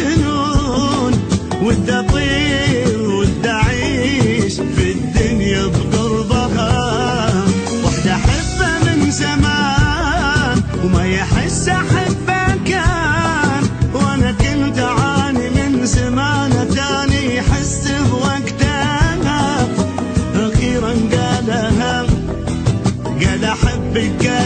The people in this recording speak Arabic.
الجنون، ودي اطير ودي اعيش في الدنيا بقربها. وحدة احبه من زمان وما يحس احبه كان، وانا كنت اعاني من زمان تاني يحس بوقتها. اخيرا قالها، قال احبك